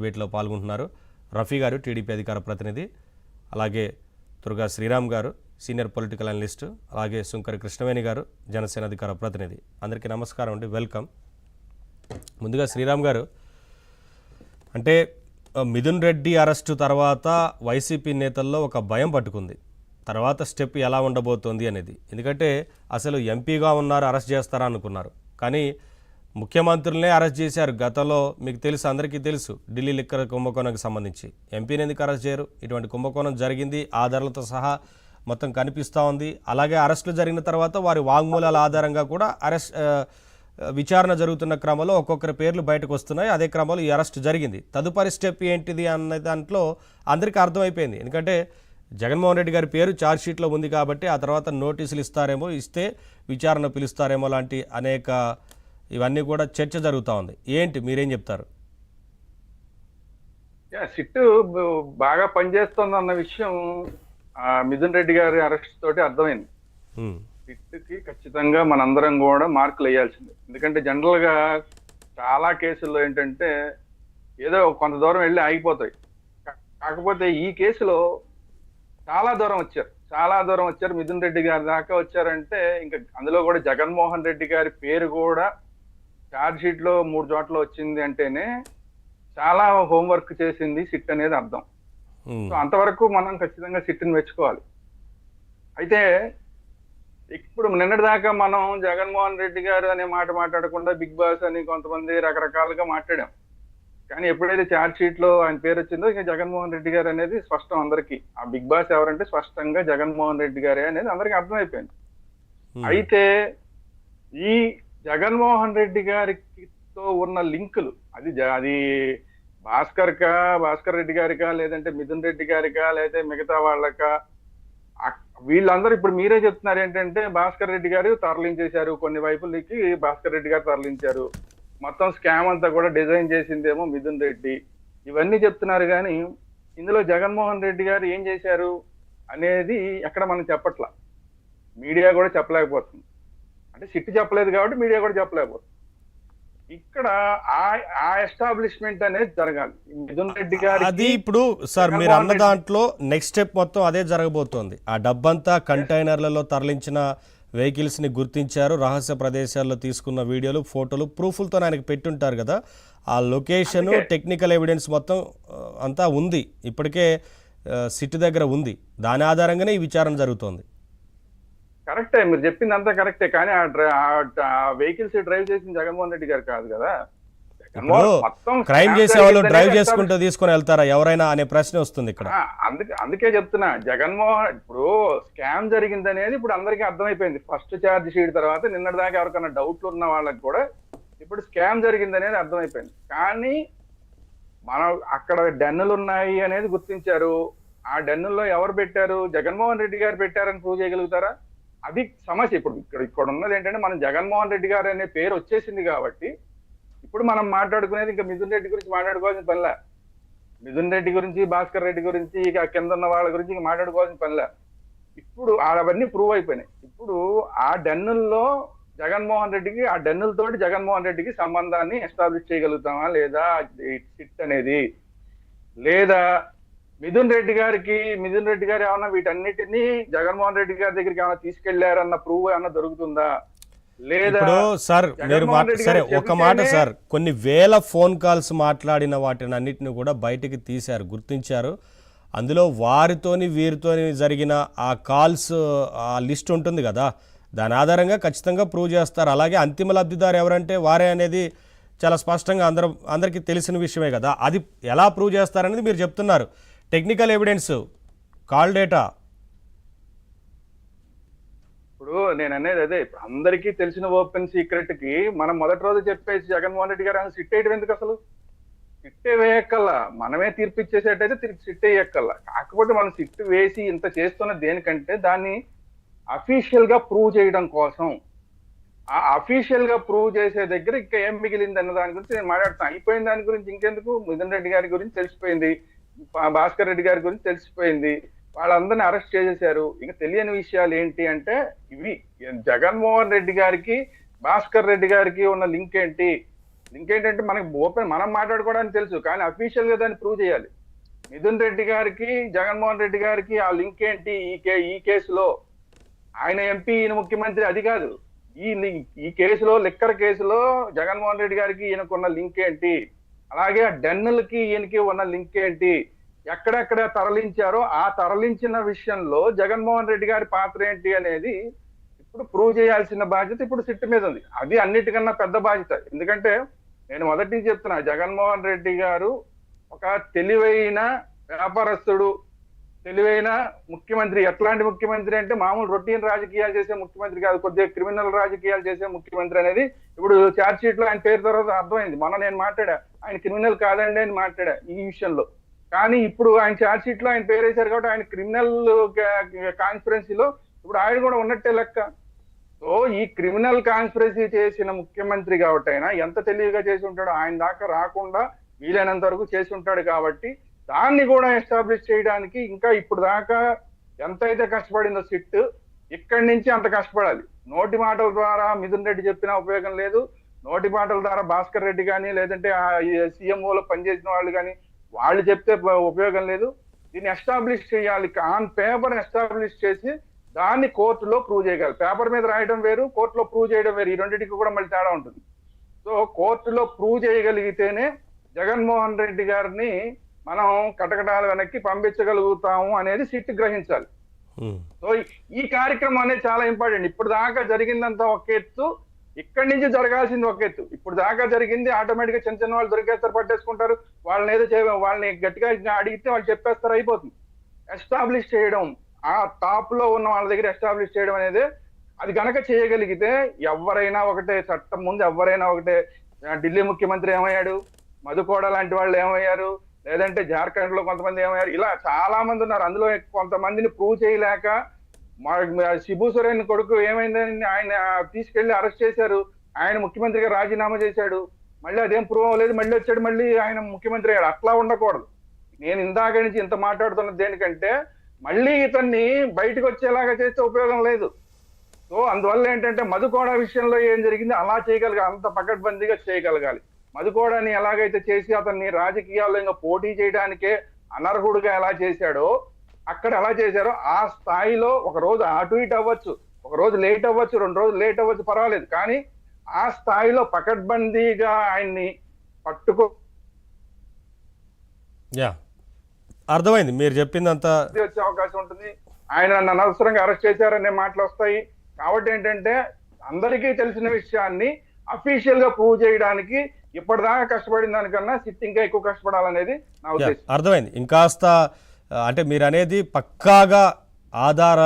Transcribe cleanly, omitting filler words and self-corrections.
డిబేట్లో పాల్గొంటున్నారు. రఫీ గారు టీడీపీ అధికార ప్రతినిధి, అలాగే తుర్గా శ్రీరామ్ గారు సీనియర్ పొలిటికల్ అనలిస్టు, అలాగే సుంకరి కృష్ణవేణి గారు జనసేన అధికార ప్రతినిధి. అందరికీ నమస్కారం అండి, వెల్కమ్. ముందుగా శ్రీరామ్ గారు, అంటే మిథున్ రెడ్డి అరెస్టు తర్వాత వైసీపీ నేతల్లో ఒక భయం పట్టుకుంది. తర్వాత స్టెప్ ఎలా ఉండబోతోంది అనేది, ఎందుకంటే అసలు ఎంపీగా ఉన్నారు, అరెస్ట్ చేస్తారా అనుకున్నారు, కానీ ముఖ్యమంత్రులనే అరెస్ట్ చేశారు. గతంలో మీకు తెలుసు, అందరికీ తెలుసు, ఢిల్లీ లిక్కర్ కుంభకోణంకి సంబంధించి ఎంపీని ఎందుకు అరెస్ట్ చేయరు? ఇటువంటి కుంభకోణం జరిగింది, ఆధారాలతో సహా మొత్తం కనిపిస్తూ ఉంది. అలాగే అరెస్టులు జరిగిన తర్వాత వారి వాంగ్మూలాల ఆధారంగా కూడా విచారణ జరుగుతున్న క్రమంలో ఒక్కొక్కరి పేర్లు బయటకు వస్తున్నాయి. అదే క్రమంలో ఈ అరెస్ట్ జరిగింది. తదుపరి స్టెప్ ఏంటిది అన్న దాంట్లో అందరికీ అర్థమైపోయింది. ఎందుకంటే జగన్మోహన్ రెడ్డి గారి పేరు ఛార్జ్షీట్లో ఉంది కాబట్టి ఆ తర్వాత నోటీసులు ఇస్తారేమో, ఇస్తే విచారణ పిలుస్తారేమో లాంటి అనేక ఇవన్నీ కూడా చర్చ జరుగుతూ ఉంది. ఏంటి మీరేం చెప్తారు? సిట్ బాగా పనిచేస్తుంది అన్న విషయం మిథున్ రెడ్డి గారి అరెస్ట్ తోటి అర్థమైంది. సిట్కి ఖచ్చితంగా మనందరం కూడా మార్కులు వేయాల్సిందే. ఎందుకంటే జనరల్ గా చాలా కేసుల్లో ఏంటంటే ఏదో కొంత దూరం వెళ్ళి ఆగిపోతాయి. కాకపోతే ఈ కేసులో చాలా దూరం వచ్చారు. మిథున్ రెడ్డి గారి దాకా వచ్చారంటే ఇంకా అందులో కూడా జగన్మోహన్ రెడ్డి గారి పేరు కూడా ఛార్జ్ షీట్ లో 3 చోట్ల వచ్చింది అంటేనే చాలా హోంవర్క్ చేసింది సిట్ అనేది అర్థం. సో అంతవరకు మనం ఖచ్చితంగా సిట్ని మెచ్చుకోవాలి. అయితే ఇప్పుడు నిన్నటి దాకా మనం జగన్మోహన్ రెడ్డి గారు అనే మాట మాట్లాడకుండా బిగ్ బాస్ అని కొంతమంది రకరకాలుగా మాట్లాడాం. కానీ ఎప్పుడైతే ఛార్జ్ షీట్ లో ఆయన పేరు వచ్చిందో ఇక జగన్మోహన్ రెడ్డి గారు అనేది స్పష్టం అందరికీ. ఆ బిగ్ బాస్ ఎవరంటే స్పష్టంగా జగన్మోహన్ రెడ్డి గారే అనేది అందరికీ అర్థమైపోయింది. అయితే ఈ జగన్మోహన్ రెడ్డి గారితో ఉన్న లింకులు అది భాస్కర్ రెడ్డి గారికా, లేదంటే మిథున్ రెడ్డి గారికా, లేదా మిగతా వాళ్ళకా, వీళ్ళందరూ ఇప్పుడు మీరే చెప్తున్నారు ఏంటంటే భాస్కర్ రెడ్డి గారు తరలించేశారు, కొన్ని వైపులకి భాస్కర్ రెడ్డి గారు తరలించారు, మొత్తం స్కామ్ అంతా కూడా డిజైన్ చేసిందేమో మిథున్ రెడ్డి, ఇవన్నీ చెప్తున్నారు. కానీ ఇందులో జగన్మోహన్ రెడ్డి గారు ఏం చేశారు అనేది ఎక్కడ మనం చెప్పట్లా, మీడియా కూడా చెప్పలేకపోతుంది. అంటే సిట్ చెప్పలేదు కాబట్టి మీడియా కూడా చెప్పలేకపోతుంది. ఇక్కడ ఆ ఎస్టాబ్లిష్మెంట్ అనేది జరగాలి. మిథున్ రెడ్డి గారు అది ఇప్పుడు సార్ మీరు అన్న దాంట్లో నెక్స్ట్ స్టెప్ మొత్తం అదే జరగబోతోంది. ఆ డబ్బంతా కంటైనర్లలో తరలించిన వెహికల్స్ ని గుర్తించారు, రహస్య ప్రదేశాల్లో తీసుకున్న వీడియోలు, ఫోటోలు, ప్రూఫ్లతో ఆయనకు పెట్టుంటారు కదా. ఆ లొకేషన్, టెక్నికల్ ఎవిడెన్స్ మొత్తం అంతా ఉంది, ఇప్పటికే సిట్ దగ్గర ఉంది. దాని ఆధారంగానే ఈ విచారణ జరుగుతోంది. కరెక్టే, మీరు చెప్పింది అంతా కరెక్టే. కానీ ఆ వెహికల్స్ డ్రైవ్ చేసిన జగన్మోహన్ రెడ్డి గారు కాదు కదా. క్రైమ్ చేసే వాళ్ళు డ్రైవ్ చేసుకుంటూ తీసుకుని వెళ్తారా ఎవరైనా అనే ప్రశ్న వస్తుంది ఇక్కడ. అందుకే చెప్తున్నా, ఇప్పుడు స్కామ్ జరిగింది అనేది ఇప్పుడు అందరికీ అర్థమైపోయింది. ఫస్ట్ ఛార్జ్ షీట్ తర్వాత నిన్నటి దాకా ఎవరికైనా డౌట్లు ఉన్న వాళ్ళకి కూడా ఇప్పుడు స్కామ్ జరిగింది అనేది అర్థమైపోయింది. కానీ మనం అక్కడ డెన్నులు ఉన్నాయి అనేది గుర్తించారు. ఆ డెన్నుల్లో ఎవరు పెట్టారు? జగన్మోహన్ రెడ్డి గారు పెట్టారని ప్రూవ్ చేయగలుగుతారా? అది సమస్య. ఇప్పుడు ఇక్కడ ఉన్నది ఏంటంటే మనం జగన్మోహన్ రెడ్డి గారు అనే పేరు వచ్చేసింది కాబట్టి ఇప్పుడు మనం మాట్లాడుకునేది ఇంకా మిథున్ రెడ్డి గురించి మాట్లాడుకోవాల్సిన పనిలే. మిథున్ రెడ్డి గురించి, భాస్కర్ రెడ్డి గురించి, ఇక కింద ఉన్న వాళ్ళ గురించి ఇంకా మాట్లాడుకోవాల్సిన పనిలే. ఇప్పుడు అవన్నీ ప్రూవ్ అయిపోయినాయి. ఇప్పుడు ఆ డెన్నుల్లో జగన్మోహన్ రెడ్డికి, ఆ డెన్నులతోటి జగన్మోహన్ రెడ్డికి సంబంధాన్ని ఎస్టాబ్లిష్ చేయగలుగుతామా లేదా సిట్ అనేది, లేదా మిథున్ రెడ్డి గారు ఏమన్నా వీటన్నిటినీ జగన్మోహన్ రెడ్డి గారి దగ్గరికి ఏమైనా తీసుకెళ్లారన్న ప్రూవ్ ఏమన్నా దొరుకుతుందా లేదా? సార్ మీరు సరే ఒక మాట సార్, కొన్ని వేల ఫోన్ కాల్స్ మాట్లాడిన వాటిని అన్నిటిని కూడా బయటికి తీశారు, గుర్తించారు. అందులో వారితోని వీరితోని జరిగిన ఆ కాల్స్ ఆ లిస్ట్ ఉంటుంది కదా, దాని ఆధారంగా ఖచ్చితంగా ప్రూవ్ చేస్తారు. అలాగే అంతిమ లబ్ధిదారు ఎవరంటే వారే అనేది చాలా స్పష్టంగా అందరికీ తెలిసిన విషయమే కదా. అది ఎలా ప్రూవ్ చేస్తారనేది మీరు చెప్తున్నారు. Technical evidence, call data. ఇప్పుడు నేను అనేది అదే, ఇప్పుడు అందరికీ తెలిసిన ఓపెన్ సీక్రెట్ కి మనం మొదటి రోజు చెప్పేసి జగన్మోహన్ రెడ్డి గారు సిట్ వేయడం ఎందుకు? అసలు సిట్ వేయక్కల్లా, మనమే తీర్పిచ్చేసేటైతే సిట్ వేయక్కల్లా. కాకపోతే మనం సిట్ వేసి ఇంత చేస్తున్న దేనికంటే దాన్ని అఫీషియల్ గా ప్రూవ్ చేయడం కోసం. ఆ అఫీషియల్ గా ప్రూవ్ చేసే దగ్గర ఇంకా ఏం మిగిలింది అన్న దాని గురించి నేను మాట్లాడుతాను. అయిపోయిన దాని గురించి ఇంకెందుకు? మిథున్ రెడ్డి గారి గురించి తెలిసిపోయింది, భాస్కర్ రెడ్డి గారి గురించి తెలిసిపోయింది, వాళ్ళందరినీ అరెస్ట్ చేసేశారు. ఇంకా తెలియని విషయాలు ఏంటి అంటే ఇవి. జగన్మోహన్ రెడ్డి గారికి భాస్కర్ రెడ్డి గారికి ఉన్న లింక్ ఏంటి, లింక్ ఏంటంటే మనకి ఓపెన్ మనం మాట్లాడుకోవడానికి తెలుసు, కానీ అఫీషియల్ గా దాన్ని ప్రూవ్ చేయాలి. మిథున్ రెడ్డి గారికి జగన్మోహన్ రెడ్డి గారికి ఆ లింక్ ఏంటి? ఈ కేసులో ఆయన ఎంపీ, ఈయన ముఖ్యమంత్రి, అది కాదు. ఈ కేసులో, లిక్కర్ కేసులో జగన్మోహన్ రెడ్డి గారికి ఈయనకున్న లింక్ ఏంటి? అలాగే ఆ డెన్నులకి ఈయనకి ఉన్న లింక్ ఏంటి? ఎక్కడెక్కడ తరలించారో ఆ తరలించిన విషయంలో జగన్మోహన్ రెడ్డి గారి పాత్ర ఏంటి అనేది ఇప్పుడు ప్రూవ్ చేయాల్సిన బాధ్యత ఇప్పుడు సిట్ మీద ఉంది. అది అన్నిటికన్నా పెద్ద బాధ్యత. ఎందుకంటే నేను మొదటి నుంచి చెప్తున్నా, జగన్మోహన్ రెడ్డి గారు ఒక తెలివైన వ్యాపారస్తుడు, తెలివైన ముఖ్యమంత్రి. ఎట్లాంటి ముఖ్యమంత్రి అంటే మామూలు రొటీన్ రాజకీయాలు చేసే ముఖ్యమంత్రి కాదు, కొద్దిగా క్రిమినల్ రాజకీయాలు చేసే ముఖ్యమంత్రి అనేది ఇప్పుడు ఛార్జ్ షీట్ లో ఆయన పేరు తర్వాత అర్థమైంది. మొన్న నేను మాట్లాడా, ఆయన క్రిమినల్ కాదండి అని మాట్లాడా ఈ విషయంలో. కానీ ఇప్పుడు ఆయన ఛార్జ్ షీట్ లో ఆయన పేరు వేశారు కాబట్టి ఆయన క్రిమినల్ కాన్స్పిరెన్సీలో ఇప్పుడు ఆయన కూడా ఉన్నట్టే లెక్క. సో ఈ క్రిమినల్ కాన్స్పిరసీ చేసిన ముఖ్యమంత్రి కాబట్టి ఆయన ఎంత తెలివిగా చేసి ఉంటాడో, ఆయన దాకా రాకుండా వీలైనంత వరకు చేసి ఉంటాడు. కాబట్టి దాన్ని కూడా ఎస్టాబ్లిష్ చేయడానికి ఇంకా ఇప్పుడు దాకా ఎంతైతే కష్టపడిందో సిట్, ఇక్కడి నుంచి అంత కష్టపడాలి. నోటి మాటల ద్వారా మిథున్ రెడ్డి చెప్పినా ఉపయోగం లేదు, నోటి మాటల ద్వారా భాస్కర్ రెడ్డి కానీ లేదంటే సీఎంఓలో పనిచేసిన వాళ్ళు కానీ వాళ్ళు చెప్తే ఉపయోగం లేదు. దీన్ని ఎస్టాబ్లిష్ చేయాలి, ఆన్ పేపర్ ఎస్టాబ్లిష్ చేసి దాన్ని కోర్టులో ప్రూవ్ చేయగలరు. పేపర్ మీద రాయడం వేరు, కోర్టులో ప్రూవ్ చేయడం వేరు. ఈ రెండింటికి కూడా మళ్ళీ తేడా ఉంటుంది. సో కోర్టులో ప్రూవ్ చేయగలిగితేనే జగన్మోహన్ రెడ్డి గారిని మనం కటకటాల వెనక్కి పంపించగలుగుతాము అనేది సిట్ గ్రహించాలి. సో ఈ కార్యక్రమం అనేది చాలా ఇంపార్టెంట్. ఇప్పుడు దాకా జరిగిందంతా ఒక ఎత్తు, ఇక్కడి నుంచి జరగాల్సింది ఒక ఎత్తు. ఇప్పుడు దాకా జరిగింది ఆటోమేటిక్ గా చిన్న చిన్న వాళ్ళు దొరికేస్తారు, పట్టేసుకుంటారు, వాళ్ళని ఏదో వాళ్ళని గట్టిగా అడిగితే వాళ్ళు చెప్పేస్తారు, అయిపోతుంది. ఎస్టాబ్లిష్ చేయడం, ఆ టాప్ లో ఉన్న వాళ్ళ దగ్గర ఎస్టాబ్లిష్ చేయడం అనేది, అది గనక చేయగలిగితే ఎవరైనా ఒకటే, చట్టం ముందు ఎవరైనా ఒకటే. ఢిల్లీ ముఖ్యమంత్రి ఏమయ్యాడు, మధుకోడ లాంటి వాళ్ళు ఏమయ్యారు, లేదంటే జార్ఖండ్ లో కొంతమంది ఏమయ్యారు, ఇలా చాలా మంది ఉన్నారు. అందులో కొంతమందిని ప్రూవ్ చేయలేక శిబు సోరెన్ కొడుకు ఏమైందని ఆయన తీసుకెళ్లి అరెస్ట్ చేశారు, ఆయన ముఖ్యమంత్రిగా రాజీనామా చేశాడు, మళ్ళీ అదేం ప్రూవ్ అవ్వలేదు, మళ్ళీ వచ్చాడు, మళ్ళీ ఆయన ముఖ్యమంత్రి అయ్యాడు. అట్లా ఉండకూడదు. నేను ఇందాక నుంచి ఇంత మాట్లాడుతున్నది దేనికంటే మళ్ళీ ఇతన్ని బయటకు వచ్చేలాగా చేస్తే ఉపయోగం లేదు. సో అందువల్ల ఏంటంటే మధుకోడ విషయంలో ఏం జరిగింది అలా చేయగలగాలి, అంత పకడ్బందీగా చేయగలగాలి. మధుకోడని ఎలాగైతే చేసి అతన్ని రాజకీయాల్లో ఇంకా పోటీ చేయడానికే అనర్హుడుగా ఎలా చేశాడో, అక్కడ ఎలా చేశారో ఆ స్థాయిలో ఒక రోజు అటు ఇటు అవ్వచ్చు, ఒక రోజు లేట్ అవ్వచ్చు, 2 రోజులు లేట్ అవ్వచ్చు, పర్వాలేదు. కానీ ఆ స్థాయిలో పకడ్బందీగా ఆయన్ని పట్టుకో అర్థమైంది మీరు చెప్పిందంతా. వచ్చే అవకాశం ఉంటుంది. ఆయన నన్ను అనవసరంగా అరెస్ట్ చేశారనే మాటలు వస్తాయి. కాబట్టి ఏంటంటే అందరికీ తెలిసిన విషయాన్ని అఫీషియల్ గా ప్రూవ్ చేయడానికి ఇప్పటిదాకా కష్టపడిన దానికన్నా సిట్ ఇంకా ఎక్కువ కష్టపడాలనేది నా ఉద్దేశం. అర్థమైంది. ఇంకాస్త అంటే మీరు అనేది పక్కాగా ఆధారాలు